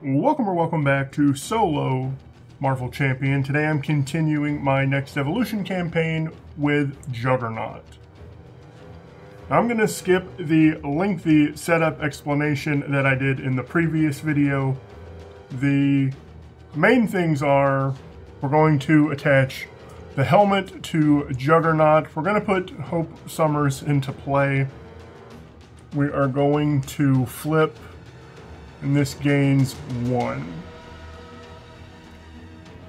Welcome back to Solo Marvel Champion. Today I'm continuing my NeXt Evolution campaign with Juggernaut. Now I'm going to skip the lengthy setup explanation that I did in the previous video. The main things are we're going to attach the helmet to Juggernaut. We're going to put Hope Summers into play. We are going to flip, and this gains 1.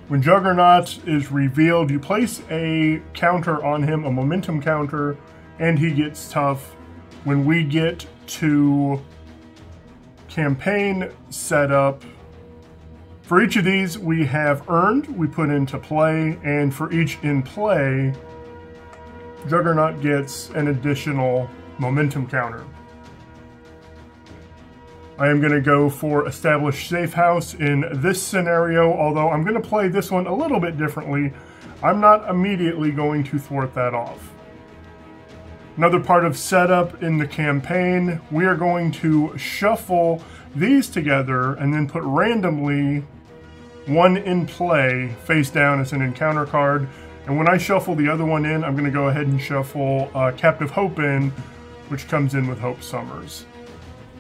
When Juggernaut is revealed, you place a counter on him, a momentum counter, and he gets tough. When we get to campaign setup, for each of these we have earned, we put into play, and for each in play, Juggernaut gets an additional momentum counter. I am going to go for Establish Safe House in this scenario, although I'm going to play this one a little bit differently. I'm not immediately going to thwart that off. Another part of setup in the campaign, we are going to shuffle these together and then put randomly one in play face down as an encounter card. And when I shuffle the other one in, I'm going to go ahead and shuffle Captive Hope in, which comes in with Hope Summers.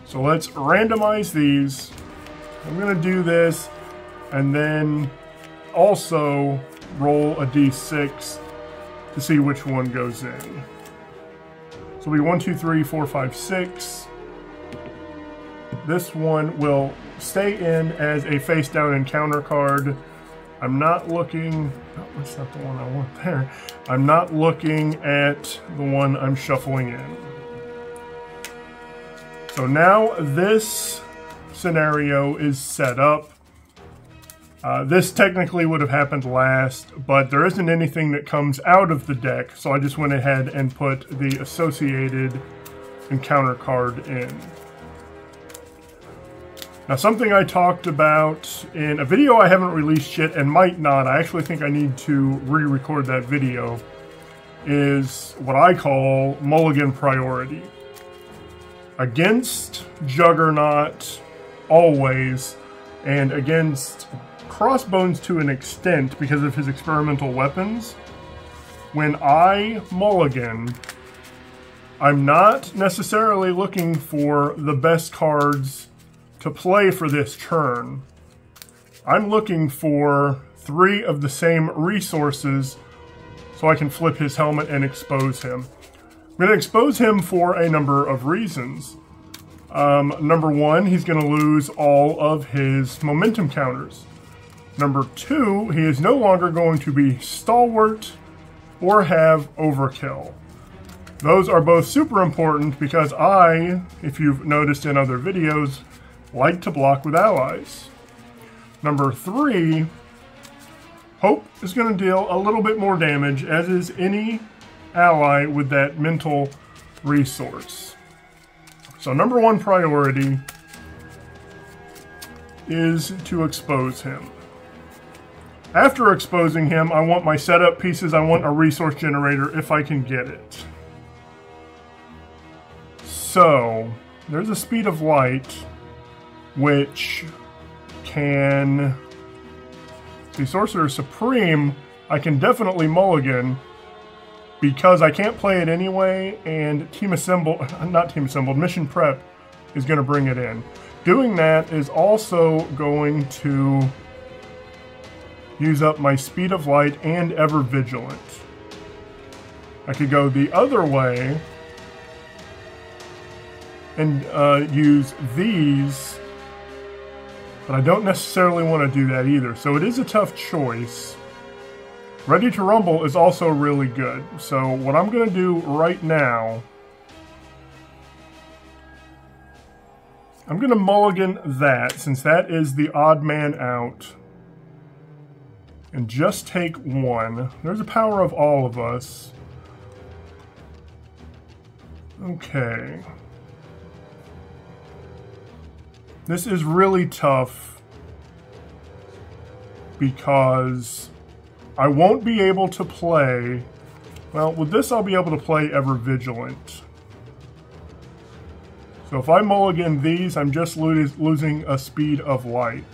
So let's randomize these. I'm going to do this and then also roll a d6 to see which one goes in. So it'll be 1, 2, 3, 4, 5, 6. This one will stay in as a face down encounter card. I'm not looking, oh, that's not the one I want there. I'm not looking at the one I'm shuffling in. So now this scenario is set up. This technically would have happened last, but there isn't anything that comes out of the deck, so I just went ahead and put the associated encounter card in. Now, something I talked about in a video I haven't released yet and might not, I actually think I need to re-record that video, is what I call mulligan priority. Against Juggernaut, always, and against Crossbones to an extent because of his experimental weapons, when I mulligan, I'm not necessarily looking for the best cards to play for this turn. I'm looking for 3 of the same resources so I can flip his helmet and expose him. I'm going to expose him for a number of reasons. Number 1, he's going to lose all of his momentum counters. Number 2, he is no longer going to be stalwart or have overkill. Those are both super important because I, if you've noticed in other videos, like to block with allies. Number 3, Hope is going to deal a little bit more damage, as is any ally with that mental resource. So number 1 priority is to expose him. After exposing him, I want my setup pieces. I want a resource generator if I can get it. So there's a speed of light which can be Sorcerer Supreme. I can definitely mulligan because I can't play it anyway, and Mission Prep is going to bring it in. Doing that is also going to use up my Speed of Light and Ever Vigilant. I could go the other way and use these, but I don't necessarily want to do that either, so it is a tough choice. Ready to Rumble is also really good. So what I'm going to do right now, I'm going to mulligan that, since that is the odd man out, and just take 1. There's a power of all of us. Okay. This is really tough because I won't be able to play, well, with this I'll be able to play Ever Vigilant. So if I mulligan these, I'm just losing a speed of light.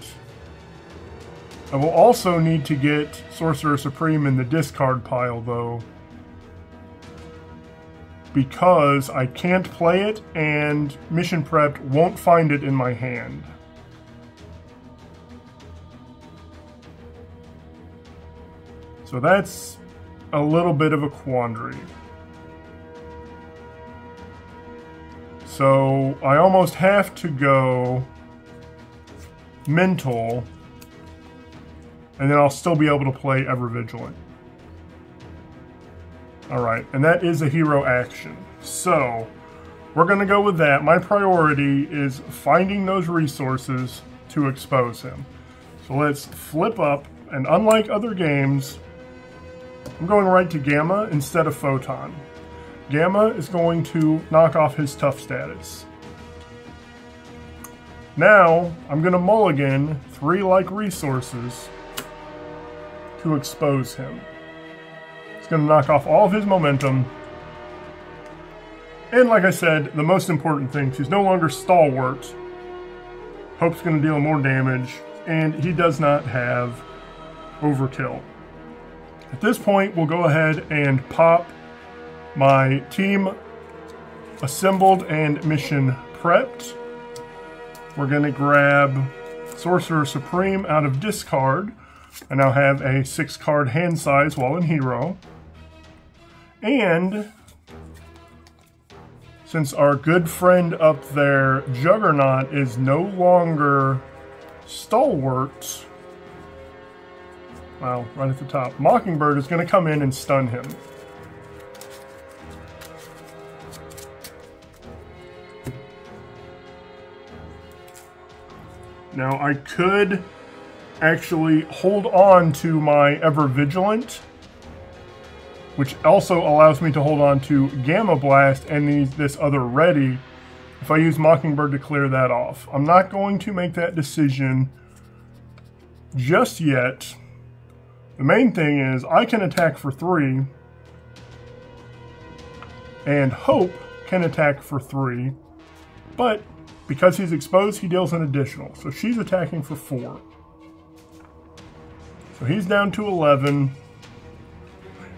I will also need to get Sorcerer Supreme in the discard pile, though, because I can't play it and Mission Prepped won't find it in my hand. So that's a little bit of a quandary. So I almost have to go mental, and then I'll still be able to play Ever Vigilant. Alright, and that is a hero action. So we're going to go with that. My priority is finding those resources to expose him. So let's flip up, and unlike other games, I'm going right to Gamma instead of Photon. Gamma is going to knock off his tough status. Now, I'm going to mulligan 3 like resources to expose him. It's going to knock off all of his momentum. And like I said, the most important thing, he's no longer stalwart. Hope's going to deal more damage, and he does not have overkill. At this point, we'll go ahead and pop my team assembled and mission prepped. We're going to grab Sorcerer Supreme out of discard. I now have a 6-card hand size while in hero. And since our good friend up there, Juggernaut, is no longer stalwart, wow, right at the top, Mockingbird is going to come in and stun him. Now, I could actually hold on to my Ever Vigilant, which also allows me to hold on to Gamma Blast and this other ready if I use Mockingbird to clear that off. I'm not going to make that decision just yet. The main thing is I can attack for 3, and Hope can attack for 3, but because he's exposed, he deals an additional. So she's attacking for 4. So he's down to 11.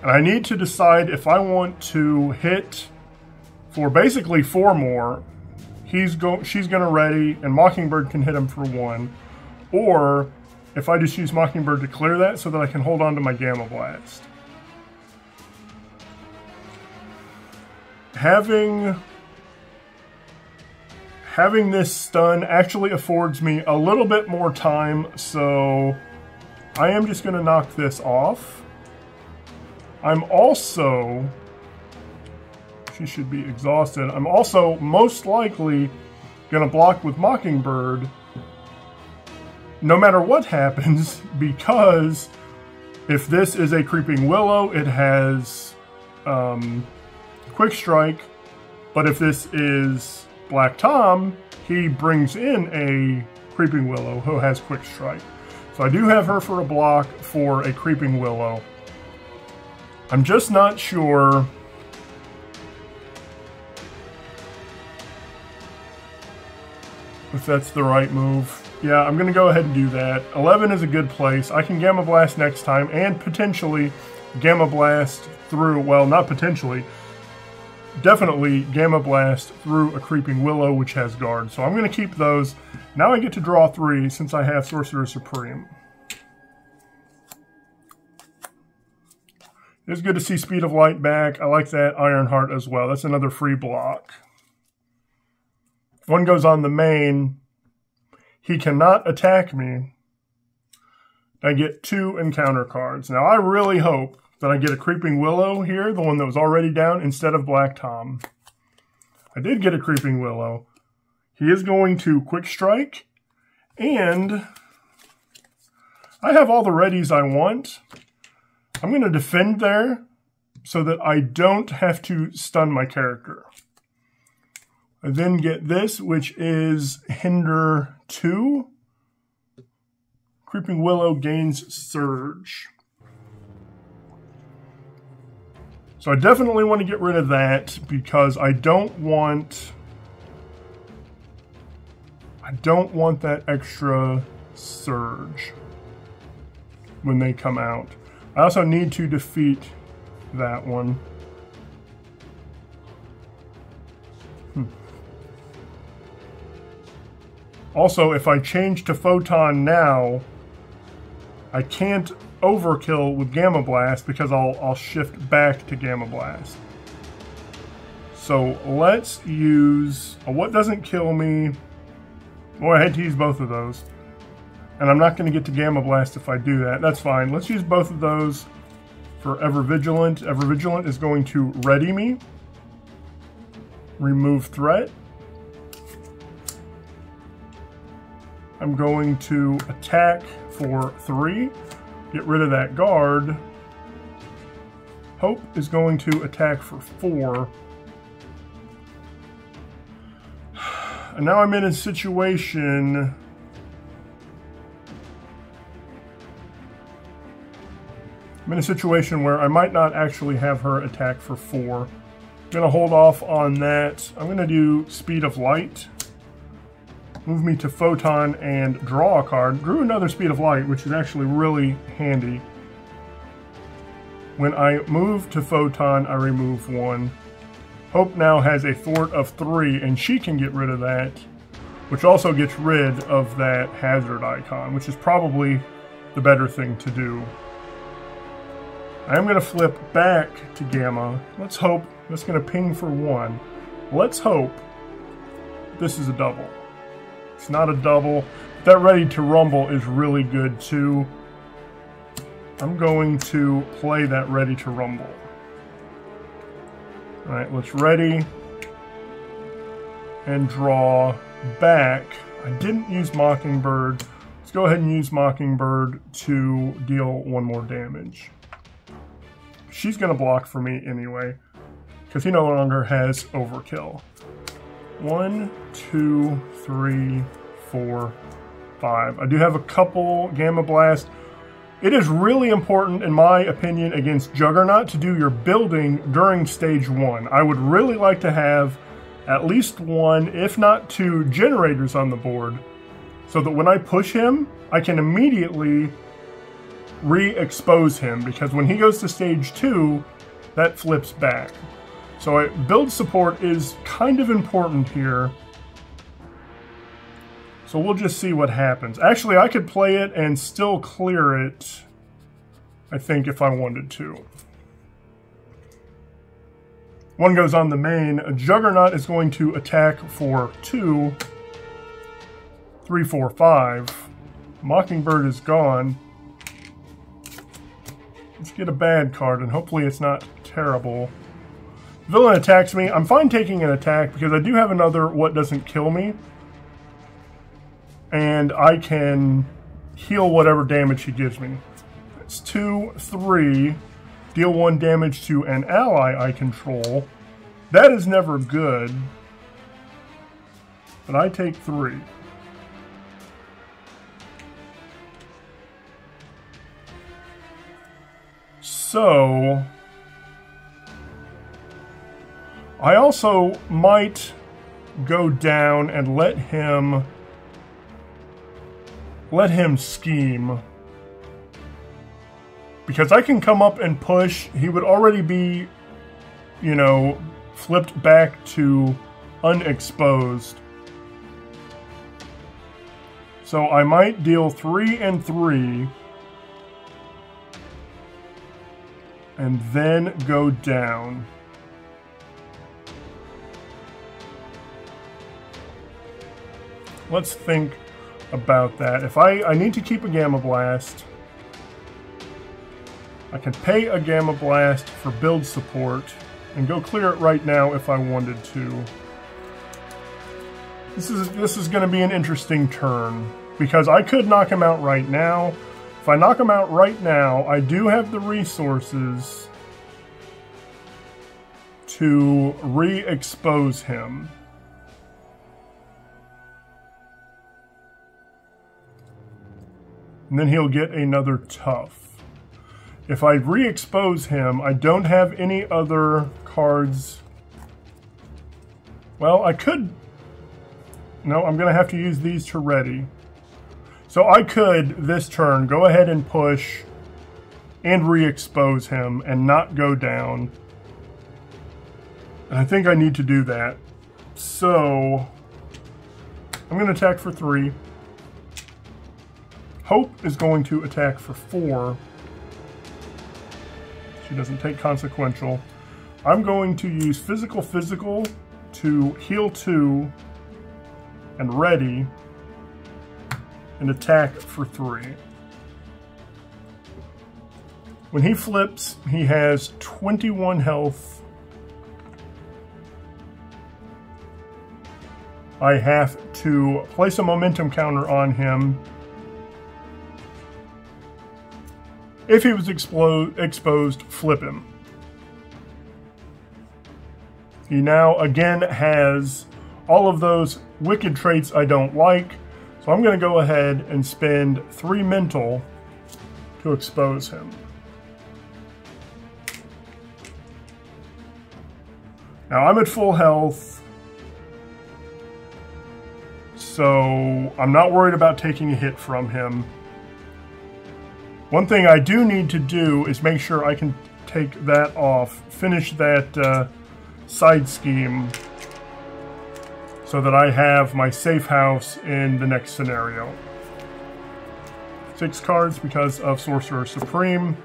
And I need to decide if I want to hit for basically 4 more. She's going to ready, and Mockingbird can hit him for 1. Or if I just use Mockingbird to clear that so that I can hold on to my Gamma Blast. Having this stun actually affords me a little bit more time, so I am just going to knock this off. I'm also, she should be exhausted, I'm also most likely going to block with Mockingbird no matter what happens, because if this is a Creeping Willow, it has Quick Strike, but if this is Black Tom, he brings in a Creeping Willow who has Quick Strike. So I do have her for a block for a Creeping Willow. I'm just not sure if that's the right move. Yeah, I'm going to go ahead and do that. 11 is a good place. I can Gamma Blast next time and potentially Gamma Blast through, well, not potentially, definitely Gamma Blast through a Creeping Willow, which has guard. So I'm going to keep those. Now I get to draw 3 since I have Sorcerer Supreme. It's good to see Speed of Light back. I like that Ironheart as well. That's another free block. If one goes on the main, he cannot attack me. I get 2 encounter cards. Now I really hope that I get a Creeping Willow here, the one that was already down, instead of Black Tom. I did get a Creeping Willow. He is going to Quick Strike, and I have all the readies I want. I'm going to defend there so that I don't have to stun my character. I then get this, which is Hinder 2. Creeping Willow gains Surge. So I definitely want to get rid of that because I don't want I don't want that extra surge when they come out. I also need to defeat that one. Also, if I change to Photon now, I can't overkill with Gamma Blast because I'll shift back to Gamma Blast. So let's use what doesn't kill me. Boy, I had to use both of those. And I'm not going to get to Gamma Blast if I do that. That's fine. Let's use both of those for Ever Vigilant. Ever Vigilant is going to ready me. Remove threat. I'm going to attack for 3. Get rid of that guard. Hope is going to attack for 4. And now I'm in a situation... where I might not actually have her attack for 4. I'm going to hold off on that. I'm going to do Speed of Light. Move me to Photon and draw a card. Drew another Speed of Light, which is actually really handy. When I move to Photon, I remove 1. Hope now has a thwart of 3, and she can get rid of that, which also gets rid of that hazard icon, which is probably the better thing to do. I am going to flip back to Gamma. Let's hope that's going to ping for 1. Let's hope this is a double. It's not a double. That Ready to Rumble is really good too. I'm going to play that Ready to Rumble. Alright, let's ready and draw back. I didn't use Mockingbird. Let's go ahead and use Mockingbird to deal 1 more damage. She's going to block for me anyway, because he no longer has overkill. 1, 2, 3, 4, 5. I do have a couple Gamma Blast. It is really important, in my opinion, against Juggernaut to do your building during stage 1. I would really like to have at least 1, if not 2, generators on the board, so that when I push him, I can immediately re-expose him, because when he goes to stage 2, that flips back. So build support is kind of important here. So we'll just see what happens. Actually, I could play it and still clear it, I think, if I wanted to. 1 goes on the main. A Juggernaut is going to attack for 2, 3, 4, 5. Mockingbird is gone. Let's get a bad card, and hopefully it's not terrible. Villain attacks me. I'm fine taking an attack because I do have another What Doesn't Kill Me. And I can heal whatever damage he gives me. It's 2, 3. Deal 1 damage to an ally I control. That is never good. But I take 3. So, I also might go down and let him scheme. Because I can come up and push. He would already be, you know, flipped back to unexposed. So I might deal 3 and 3. And then go down. Let's think about that. If I need to keep a Gamma Blast, I can pay a Gamma Blast for build support and go clear it right now if I wanted to. This is going to be an interesting turn because I could knock him out right now. If I knock him out right now, I do have the resources to re-expose him. And then he'll get another tough. If I re-expose him, I don't have any other cards. Well, I could No, I'm going to have to use these to ready. So I could, this turn, go ahead and push and re-expose him and not go down. And I think I need to do that. So I'm going to attack for 3. Hope is going to attack for 4. She doesn't take consequential. I'm going to use physical to heal 2 and ready and attack for 3. When he flips, he has 21 health. I have to place a momentum counter on him. If he was exposed, flip him. He now again has all of those wicked traits I don't like, so I'm going to go ahead and spend 3 mental to expose him. Now I'm at full health, so I'm not worried about taking a hit from him. One thing I do need to do is make sure I can take that off, finish that side scheme, so that I have my safe house in the next scenario. 6 cards because of Sorcerer Supreme.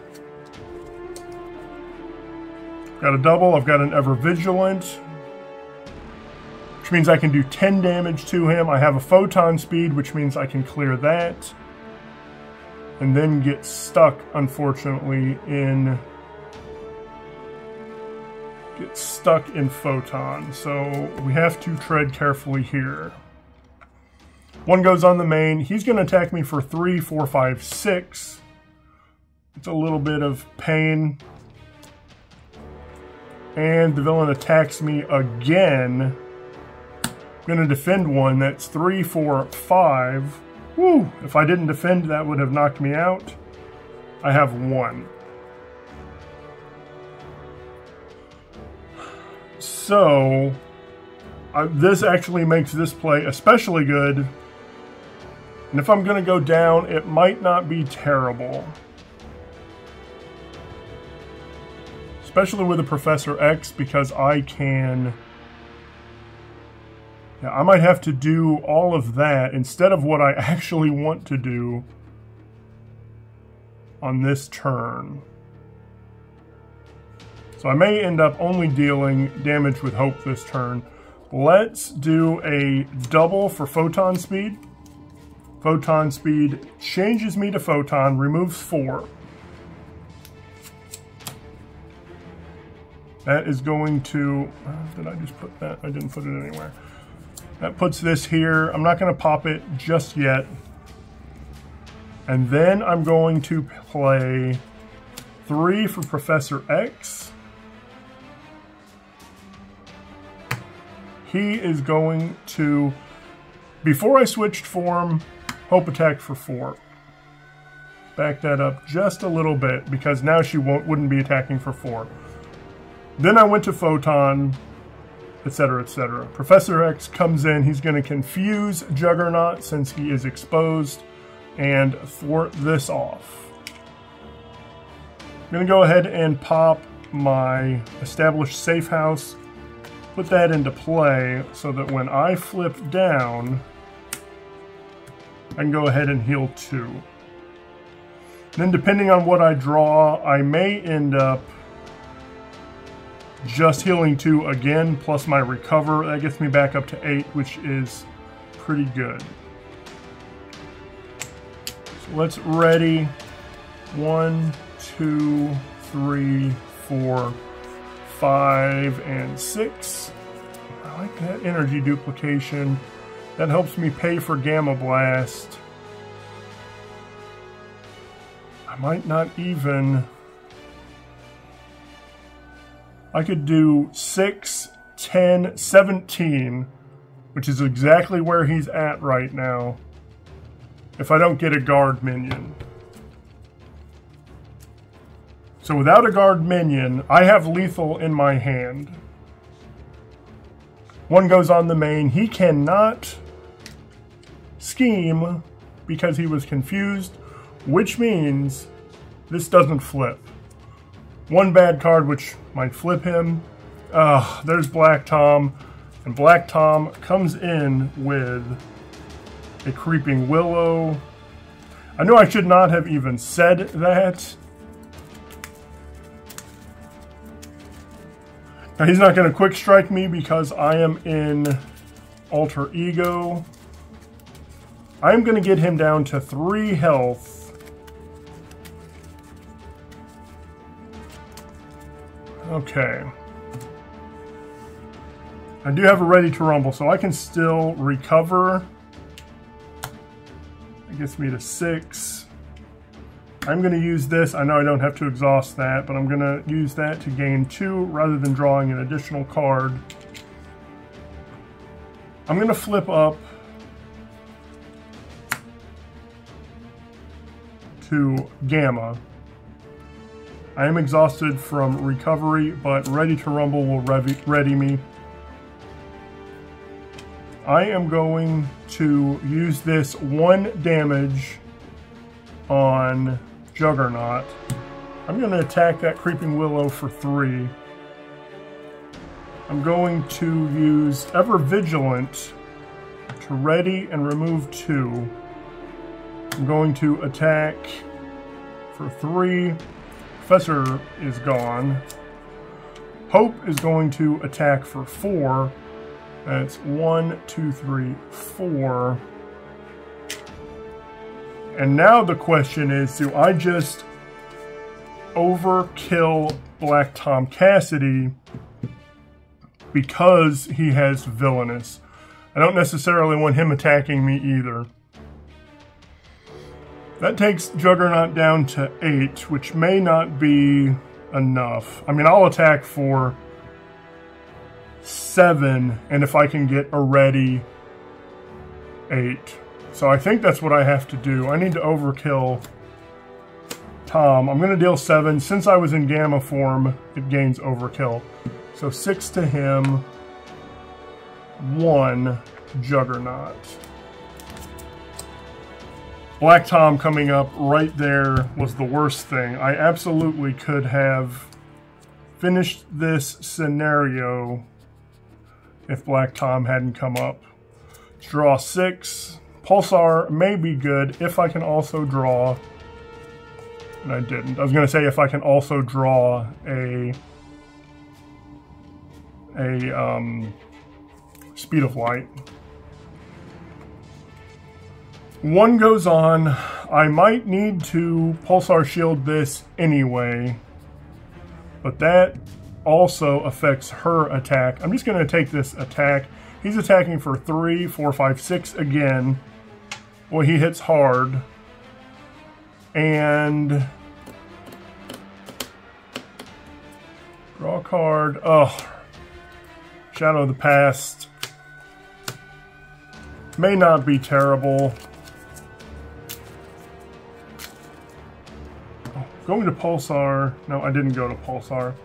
Got a double, I've got an Ever Vigilant, which means I can do 10 damage to him. I have a Photon Speed, which means I can clear that. And then get stuck, unfortunately, in Photon. So we have to tread carefully here. 1 goes on the main. He's going to attack me for 3, 4, 5, 6. It's a little bit of pain. And the villain attacks me again. I'm going to defend 1. That's 3, 4, 5. Woo! If I didn't defend, that would have knocked me out. I have 1. So, this actually makes this play especially good. And if I'm going to go down, it might not be terrible. Especially with the Professor X, because I can... Yeah, I might have to do all of that instead of what I actually want to do on this turn. So I may end up only dealing damage with Hope this turn. Let's do a double for Photon Speed. Photon Speed changes me to Photon, removes 4. That is going to... did I just put that? I didn't put it anywhere. That puts this here. I'm not going to pop it just yet. And then I'm going to play 3 for Professor X. He is going to, before I switched form, Hope attacked for 4. Back that up just a little bit, because now she wouldn't be attacking for 4. Then I went to Photon, etc., etc. Professor X comes in. He's going to confuse Juggernaut since he is exposed and thwart this off. I'm going to go ahead and pop my established safe house, put that into play so that when I flip down, I can go ahead and heal 2. Then depending on what I draw, I may end up just healing 2 again, plus my recover. That gets me back up to 8, which is pretty good. So let's ready. 1, 2, 3, 4, 5, and 6. I like that energy duplication. That helps me pay for Gamma Blast. I might not even... I could do 6, 10, 17, which is exactly where he's at right now, if I don't get a guard minion. So without a guard minion, I have lethal in my hand. 1 goes on the main. He cannot scheme because he was confused, which means this doesn't flip. One bad card which might flip him. There's Black Tom, and Black Tom comes in with a Creeping Willow. I know I should not have even said that. Now he's not going to quick strike me because I am in Alter Ego. I'm going to get him down to 3 health. Okay. I do have a Ready to Rumble, so I can still recover. It gets me to 6. I'm going to use this. I know I don't have to exhaust that, but I'm going to use that to gain 2 rather than drawing an additional card. I'm going to flip up to Gamma. I am exhausted from recovery, but Ready to Rumble will ready me. I am going to use this 1 damage on Juggernaut. I'm going to attack that Creeping Willow for 3. I'm going to use Ever Vigilant to ready and remove 2. I'm going to attack for 3. Professor is gone. Hope is going to attack for 4. That's 1, 2, 3, 4. And now the question is, do I just overkill Black Tom Cassidy because he has Villainous? I don't necessarily want him attacking me either. That takes Juggernaut down to 8, which may not be enough. I mean, I'll attack for 7, and if I can get a ready 8. So I think that's what I have to do. I need to overkill Tom. I'm going to deal 7. Since I was in Gamma form, it gains overkill. So 6 to him, 1 Juggernaut. Black Tom coming up right there was the worst thing. I absolutely could have finished this scenario if Black Tom hadn't come up. Draw 6. Pulsar may be good if I can also draw... And I didn't. I was going to say if I can also draw a Speed of Light. 1 goes on. I might need to Pulsar Shield this anyway, but that also affects her attack. I'm just going to take this attack. He's attacking for 3, 4, 5, 6 again. Well, he hits hard. And draw a card. Oh, Shadow of the Past may not be terrible. Going to Pulsar. No, I didn't go to Pulsar.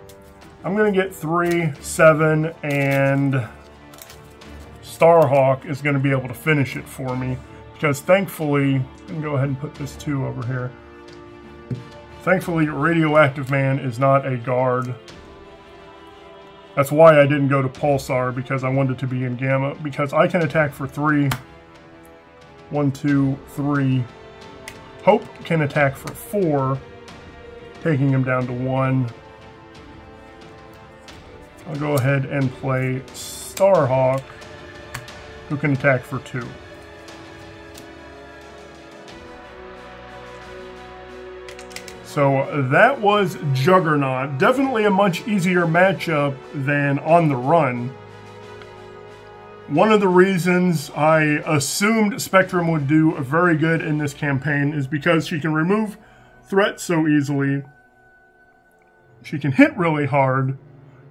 I'm going to get 3, 7, and Starhawk is going to be able to finish it for me. Because thankfully, I'm going to go ahead and put this 2 over here. Thankfully, Radioactive Man is not a guard. That's why I didn't go to Pulsar, because I wanted to be in Gamma. Because I can attack for 3. 1, 2, 3. Hope can attack for 4. Taking him down to 1. I'll go ahead and play Starhawk, who can attack for 2. So that was Juggernaut. Definitely a much easier matchup than On the Run. One of the reasons I assumed Spectrum would do very good in this campaign is because she can remove threats so easily. She can hit really hard.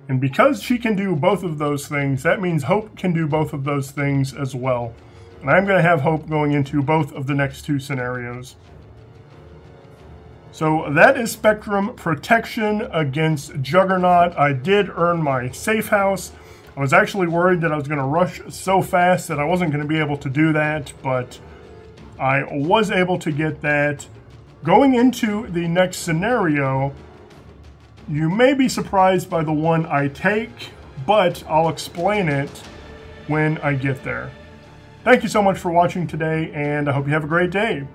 And because she can do both of those things, that means Hope can do both of those things as well. And I'm going to have Hope going into both of the next 2 scenarios. So that is Spectrum Protection against Juggernaut. I did earn my safe house. I was actually worried that I was going to rush so fast that I wasn't going to be able to do that, but I was able to get that. Going into the next scenario, you may be surprised by the one I take, but I'll explain it when I get there. Thank you so much for watching today, and I hope you have a great day.